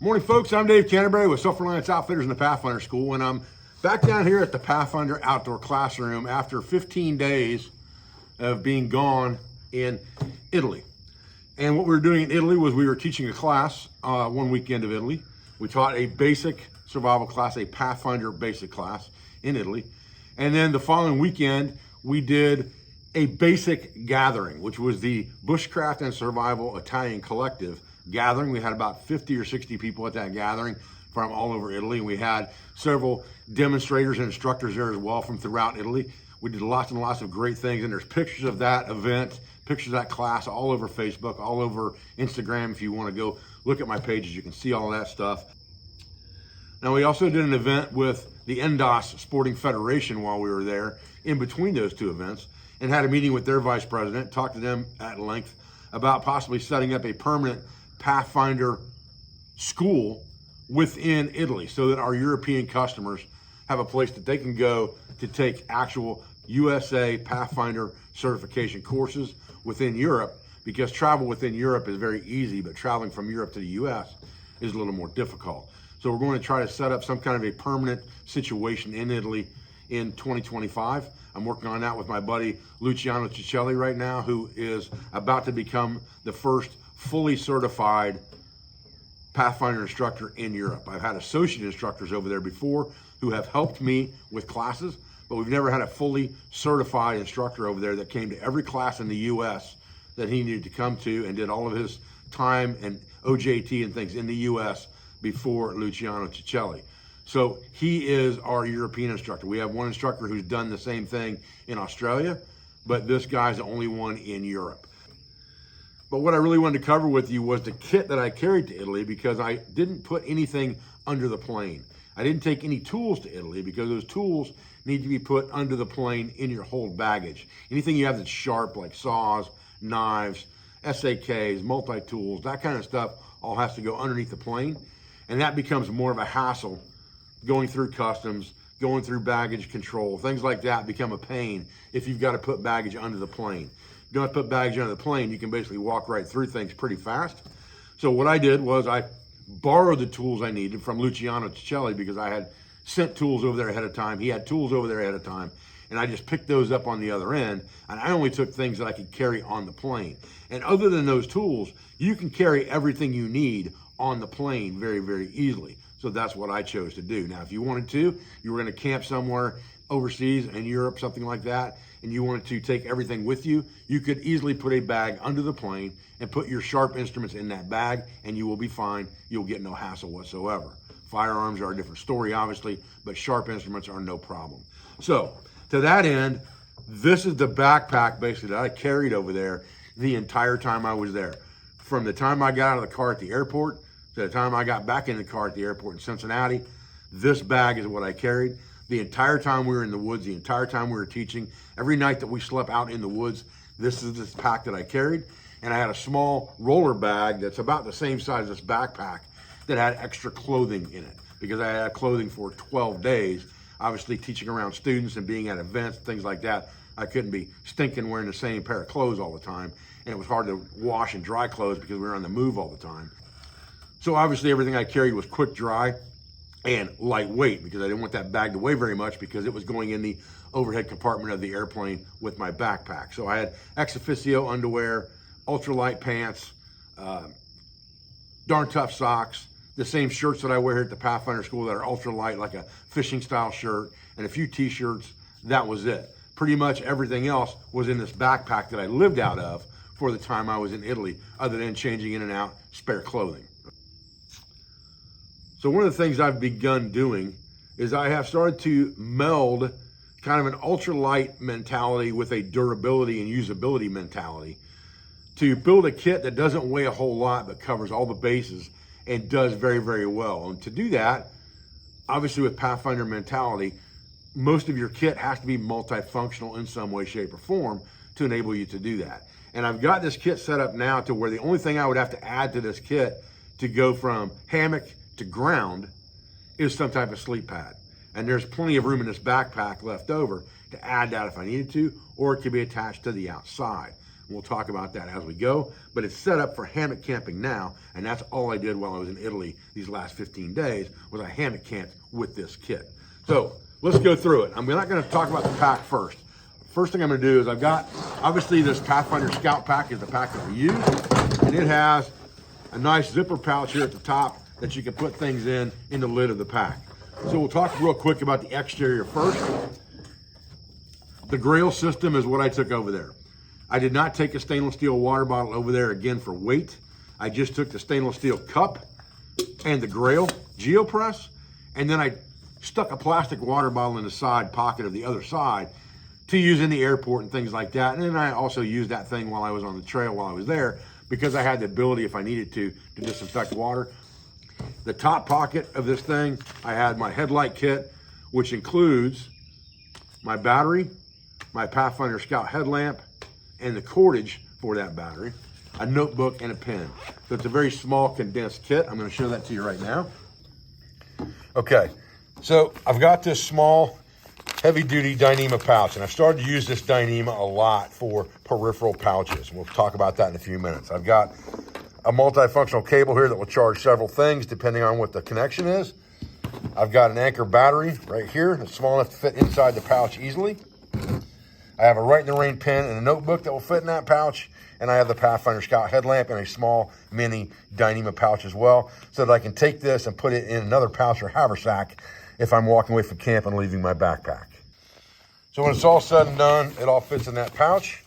Morning, folks. I'm Dave Canterbury with Self-Reliance Outfitters in the Pathfinder School, and I'm back down here at the Pathfinder Outdoor Classroom after 15 days of being gone in Italy. And what we were doing in Italy was we were teaching a class one weekend of Italy. We taught a basic survival class, a Pathfinder basic class in Italy. And then the following weekend, we did a basic gathering, which was the Bushcraft and Survival Italian Collective gathering. We had about 50 or 60 people at that gathering from all over Italy. We had several demonstrators and instructors there as well from throughout Italy. We did lots and lots of great things, and there's pictures of that event, pictures of that class all over Facebook, all over Instagram. If you want to go look at my pages, you can see all of that stuff. Now, we also did an event with the NDOS Sporting Federation while we were there in between those two events, and had a meeting with their vice president, talked to them at length about possibly setting up a permanent Pathfinder school within Italy so that our European customers have a place that they can go to take actual USA Pathfinder certification courses within Europe, because travel within Europe is very easy, but traveling from Europe to the US is a little more difficult. So we're going to try to set up some kind of a permanent situation in Italy in 2025. I'm working on that with my buddy Luciano Ciccelli right now, who is about to become the first fully certified Pathfinder instructor in Europe. I've had associate instructors over there before who have helped me with classes, but we've never had a fully certified instructor over there that came to every class in the US that he needed to come to and did all of his time and OJT and things in the US before Luciano Ciccelli. So he is our European instructor. We have one instructor who's done the same thing in Australia, but this guy's the only one in Europe. But what I really wanted to cover with you was the kit that I carried to Italy, because I didn't put anything under the plane. I didn't take any tools to Italy because those tools need to be put under the plane in your hold baggage. Anything you have that's sharp, like saws, knives, SAKs, multi-tools, that kind of stuff all has to go underneath the plane. And that becomes more of a hassle going through customs, going through baggage control, things like that become a pain if you've got to put baggage under the plane. You don't have to put baggage under the plane, you can basically walk right through things pretty fast. So what I did was I borrowed the tools I needed from Luciano Ciccelli, because I had sent tools over there ahead of time. He had tools over there ahead of time, and I just picked those up on the other end, and I only took things that I could carry on the plane. And other than those tools, you can carry everything you need on the plane very, very easily. So that's what I chose to do. Now, if you wanted to, you were going to camp somewhere overseas in Europe, something like that, and you wanted to take everything with you, you could easily put a bag under the plane and put your sharp instruments in that bag, and you will be fine. You'll get no hassle whatsoever. Firearms are a different story, obviously, but sharp instruments are no problem. So to that end, this is the backpack basically that I carried over there the entire time I was there. From the time I got out of the car at the airport to the time I got back in the car at the airport in Cincinnati, this bag is what I carried. The entire time we were in the woods, the entire time we were teaching, every night that we slept out in the woods, this is this pack that I carried. And I had a small roller bag that's about the same size as this backpack that had extra clothing in it, because I had clothing for 12 days. Obviously, teaching around students and being at events, things like that, I couldn't be stinking wearing the same pair of clothes all the time. And it was hard to wash and dry clothes because we were on the move all the time. So obviously everything I carried was quick dry and lightweight, because I didn't want that bag to weigh very much, because it was going in the overhead compartment of the airplane with my backpack. So I had ex officio underwear, ultralight pants, darn tough socks, the same shirts that I wear here at the Pathfinder School that are ultralight, like a fishing style shirt, and a few t-shirts. That was it. Pretty much everything else was in this backpack that I lived out of for the time I was in Italy, other than changing in and out spare clothing. So one of the things I've begun doing is I have started to meld kind of an ultralight mentality with a durability and usability mentality to build a kit that doesn't weigh a whole lot but covers all the bases and does very, very well. And to do that, obviously with Pathfinder mentality, most of your kit has to be multifunctional in some way, shape, or form to enable you to do that. And I've got this kit set up now to where the only thing I would have to add to this kit to go from hammock to ground is some type of sleep pad. And there's plenty of room in this backpack left over to add that if I needed to, or it could be attached to the outside. We'll talk about that as we go, but it's set up for hammock camping now, and that's all I did while I was in Italy these last 15 days, was I hammock camped with this kit. So let's go through it. I'm not gonna talk about the pack first. First thing I'm gonna do is I've got, obviously this Pathfinder Scout pack is the pack that we use, and it has a nice zipper pouch here at the top that you can put things in the lid of the pack. So we'll talk real quick about the exterior first. The Grail system is what I took over there. I did not take a stainless steel water bottle over there again for weight. I just took the stainless steel cup and the Grail GeoPress, and then I stuck a plastic water bottle in the side pocket of the other side to use in the airport and things like that. And then I also used that thing while I was on the trail while I was there, because I had the ability, if I needed to disinfect water. The top pocket of this thing, I had my headlight kit, which includes my battery, my Pathfinder Scout headlamp, and the cordage for that battery, a notebook, and a pen. So it's a very small condensed kit. I'm gonna show that to you right now. Okay, so I've got this small heavy-duty Dyneema pouch, and I've started to use this Dyneema a lot for peripheral pouches. We'll talk about that in a few minutes. I've got a multifunctional cable here that will charge several things depending on what the connection is. I've got an Anker battery right here that's small enough to fit inside the pouch easily. I have a Right in the Rain pen and a notebook that will fit in that pouch, and I have the Pathfinder Scout headlamp and a small mini Dyneema pouch as well, so that I can take this and put it in another pouch or haversack if I'm walking away from camp and leaving my backpack. So when it's all said and done, it all fits in that pouch.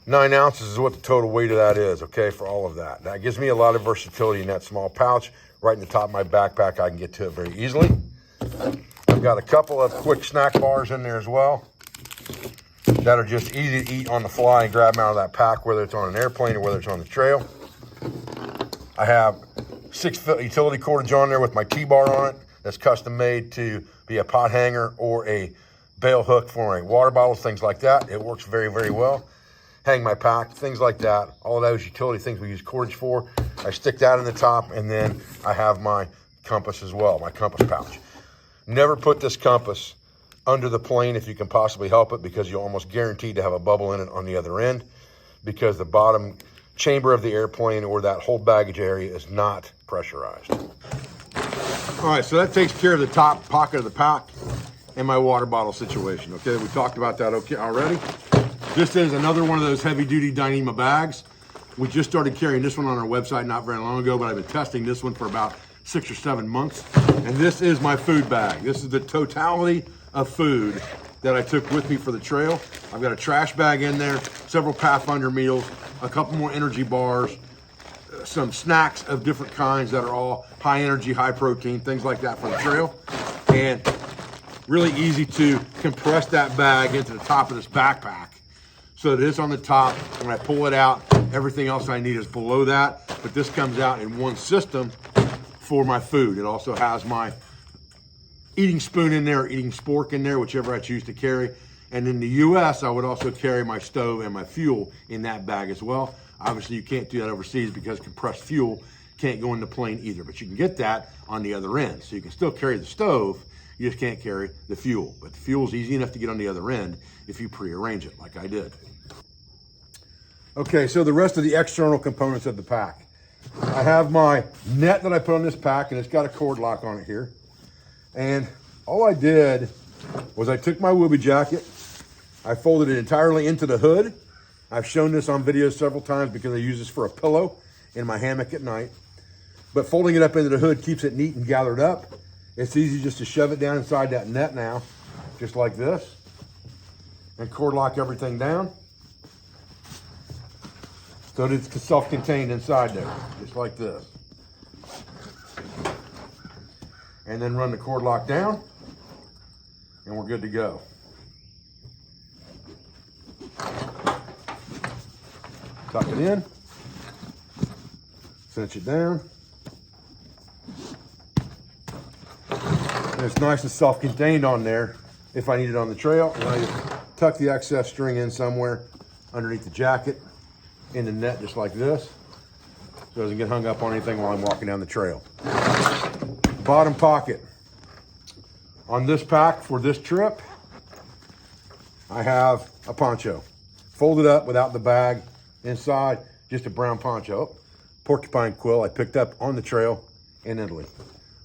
9 ounces is what the total weight of that is, okay, for all of that. That gives me a lot of versatility in that small pouch. Right in the top of my backpack, I can get to it very easily. I've got a couple of quick snack bars in there as well that are just easy to eat on the fly and grab them out of that pack, whether it's on an airplane or whether it's on the trail. I have 6-foot utility cordage on there with my T-bar on it that's custom made to be a pot hanger or a bail hook for my water bottles, things like that. It works very, very well. Hang my pack, things like that. All of those utility things we use cordage for. I stick that in the top, and then I have my compass as well, my compass pouch. Never put this compass under the plane if you can possibly help it, because you're almost guaranteed to have a bubble in it on the other end, because the bottom chamber of the airplane or that whole baggage area is not pressurized. All right, so that takes care of the top pocket of the pack and my water bottle situation. Okay, we talked about that already. This is another one of those heavy-duty Dyneema bags. We just started carrying this one on our website not very long ago, but I've been testing this one for about 6 or 7 months. And this is my food bag. This is the totality of food that I took with me for the trail. I've got a trash bag in there, several Pathfinder meals, a couple more energy bars, some snacks of different kinds that are all high energy, high protein, things like that for the trail. And really easy to compress that bag into the top of this backpack so that it's on the top. When I pull it out, everything else I need is below that, but this comes out in one system for my food. It also has my eating spoon in there, eating spork in there, whichever I choose to carry. And in the US, I would also carry my stove and my fuel in that bag as well. Obviously, you can't do that overseas because compressed fuel can't go in the plane either, but you can get that on the other end. So you can still carry the stove, you just can't carry the fuel. But the fuel's easy enough to get on the other end if you prearrange it like I did. Okay, so the rest of the external components of the pack. I have my net that I put on this pack, and it's got a cord lock on it here. And all I did was I took my Wooby jacket, I folded it entirely into the hood. I've shown this on videos several times because I use this for a pillow in my hammock at night. But folding it up into the hood keeps it neat and gathered up. It's easy just to shove it down inside that net now, just like this, and cord lock everything down so that it's self-contained inside there, just like this. And then run the cord lock down, and we're good to go. Tuck it in, cinch it down. And it's nice and self-contained on there if I need it on the trail. And I just tuck the excess string in somewhere underneath the jacket in the net, just like this, so it doesn't get hung up on anything while I'm walking down the trail. Bottom pocket. On this pack for this trip, I have a poncho. folded up without the bag. Inside, just a brown poncho. Porcupine quill I picked up on the trail in Italy.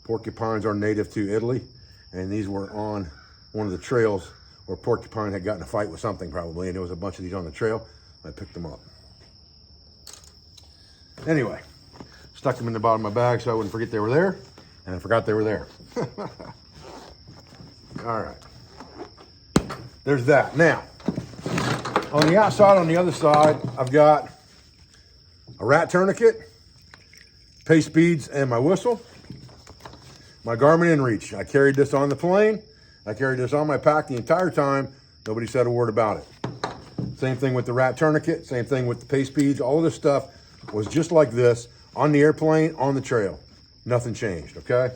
Porcupines are native to Italy, and these were on one of the trails where porcupine had gotten in a fight with something probably, and there was a bunch of these on the trail. I picked them up. Anyway, stuck them in the bottom of my bag so I wouldn't forget they were there, and I forgot they were there. All right, there's that. Now, on the outside, on the other side, I've got a rat tourniquet, paste beads, and my whistle. My Garmin InReach. I carried this on the plane. I carried this on my pack the entire time. Nobody said a word about it. Same thing with the rat tourniquet, same thing with the paste beads. All of this stuff was just like this on the airplane, on the trail. Nothing changed, okay?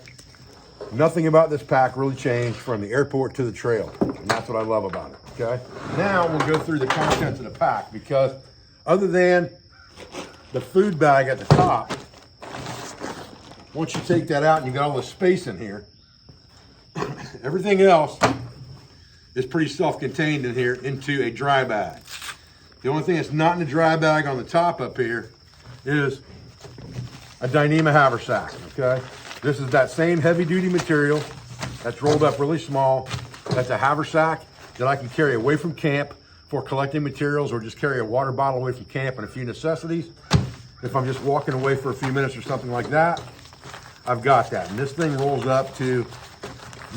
Nothing about this pack really changed from the airport to the trail. And that's what I love about it, okay? Now we'll go through the contents of the pack, because other than the food bag at the top, once you take that out and you got all the space in here, everything else is pretty self-contained in here into a dry bag. The only thing that's not in the dry bag on the top up here is a Dyneema haversack, okay? This is that same heavy-duty material that's rolled up really small. That's a haversack that I can carry away from camp for collecting materials, or just carry a water bottle away from camp and a few necessities. If I'm just walking away for a few minutes or something like that, I've got that. And this thing rolls up to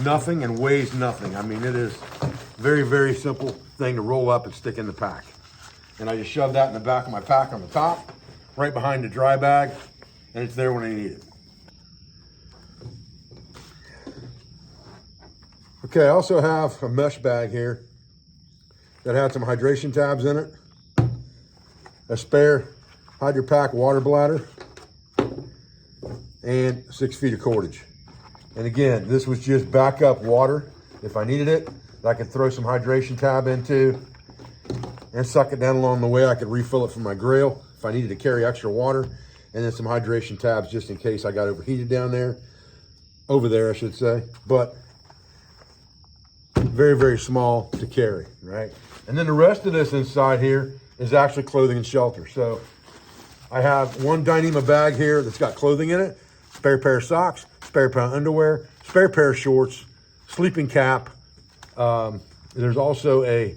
nothing and weighs nothing. I mean, it is very, very simple thing to roll up and stick in the pack. And I just shove that in the back of my pack on the top, right behind the dry bag, and it's there when I need it. Okay, I also have a mesh bag here that had some hydration tabs in it, a spare Hydro Pack water bladder, and 6 feet of cordage. And again, this was just backup water. If I needed it, I could throw some hydration tab into and suck it down along the way. I could refill it from my grill if I needed to carry extra water, and then some hydration tabs just in case I got overheated down there, over there I should say. But very, very small to carry, right? And then the rest of this inside here is actually clothing and shelter. So I have one Dyneema bag here that's got clothing in it, spare pair of socks, spare pair of underwear, spare pair of shorts, sleeping cap. There's also a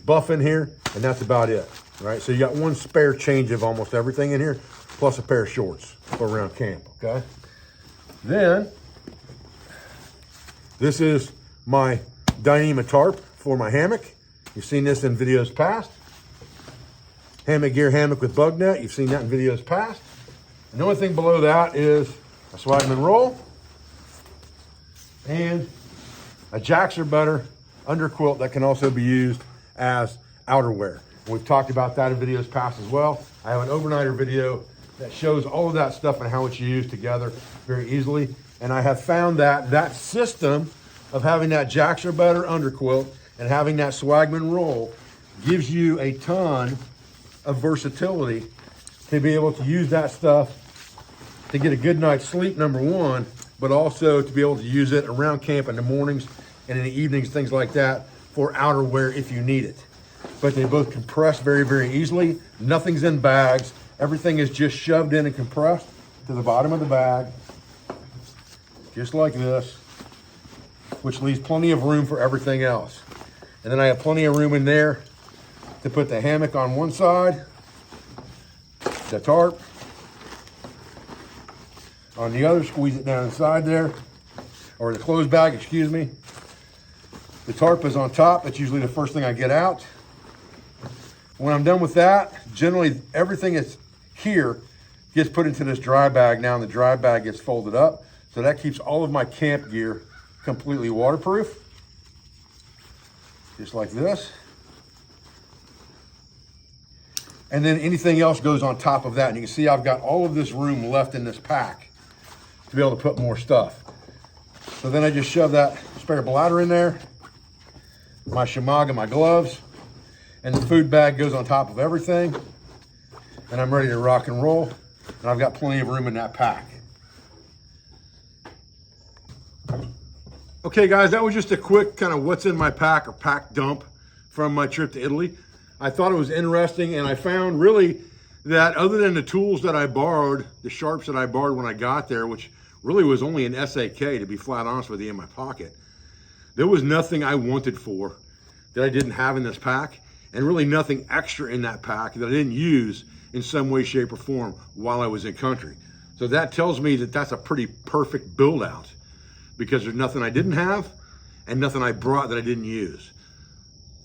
buff in here, and that's about it, right? So you got one spare change of almost everything in here, plus a pair of shorts for around camp, okay? Then, this is my Dyneema tarp for my hammock. You've seen this in videos past. Hammock gear hammock with bug net. You've seen that in videos past. And the only thing below that is a Swagman roll and a Jaxer Butter under quilt that can also be used as outerwear. We've talked about that in videos past as well. I have an overnighter video that shows all of that stuff and how it's used together very easily. And I have found that that system of having that Jaxer Butter under quilt and having that Swagman roll gives you a ton of versatility to be able to use that stuff to get a good night's sleep, number one, but also to be able to use it around camp in the mornings and in the evenings, things like that, for outerwear if you need it. But they both compress very, very easily. Nothing's in bags. Everything is just shoved in and compressed to the bottom of the bag, just like this, which leaves plenty of room for everything else. And then I have plenty of room in there to put the hammock on one side, the tarp on the other, squeeze it down inside there, or the clothes bag, excuse me. The tarp is on top. That's usually the first thing I get out. When I'm done with that, generally everything that's here gets put into this dry bag now, and the dry bag gets folded up. So that keeps all of my camp gear completely waterproof, just like this. And then anything else goes on top of that. And you can see I've got all of this room left in this pack to be able to put more stuff. So then I just shove that spare bladder in there, my shemagh and my gloves, and the food bag goes on top of everything. And I'm ready to rock and roll. And I've got plenty of room in that pack. Okay guys, that was just a quick kind of what's in my pack or pack dump from my trip to Italy. I thought it was interesting, and I found really that other than the tools that I borrowed, the sharps that I borrowed when I got there, which really was only an SAK, to be flat honest with you, in my pocket, there was nothing I wanted for that I didn't have in this pack, and really nothing extra in that pack that I didn't use in some way, shape, or form while I was in country. So that tells me that that's a pretty perfect build out, because there's nothing I didn't have and nothing I brought that I didn't use,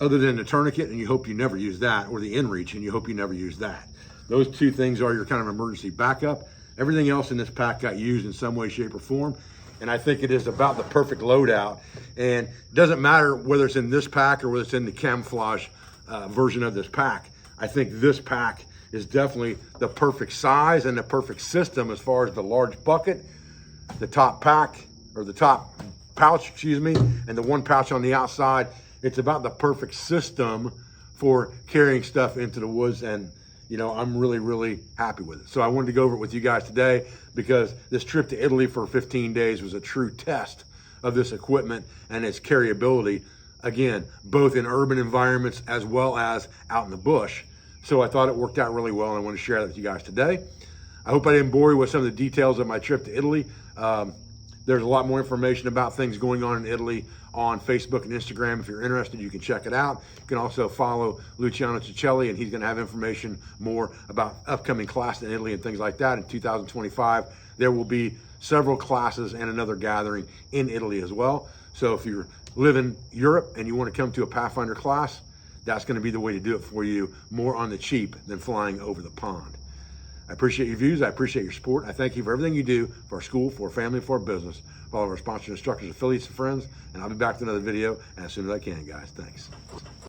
other than the tourniquet, and you hope you never use that, or the inReach, and you hope you never use that. Those two things are your kind of emergency backup. Everything else in this pack got used in some way, shape, or form. And I think it is about the perfect loadout. And it doesn't matter whether it's in this pack or whether it's in the camouflage version of this pack. I think this pack is definitely the perfect size and the perfect system as far as the large bucket, the top pack, or the top pouch, excuse me, and the one pouch on the outside. It's about the perfect system for carrying stuff into the woods, and you know, I'm really, really happy with it. So I wanted to go over it with you guys today, because this trip to Italy for 15 days was a true test of this equipment and its carryability, again, both in urban environments as well as out in the bush. So I thought it worked out really well, and I want to share that with you guys today. I hope I didn't bore you with some of the details of my trip to Italy. There's a lot more information about things going on in Italy on Facebook and Instagram. If you're interested, you can check it out. You can also follow Luciano Ciccelli, and he's going to have information more about upcoming classes in Italy and things like that. In 2025, there will be several classes and another gathering in Italy as well. So if you live in Europe and you want to come to a Pathfinder class, that's going to be the way to do it for you, more on the cheap than flying over the pond. I appreciate your views. I appreciate your support. I thank you for everything you do for our school, for our family, for our business, for all of our sponsors, instructors, affiliates, and friends. And I'll be back with another video as soon as I can, guys. Thanks.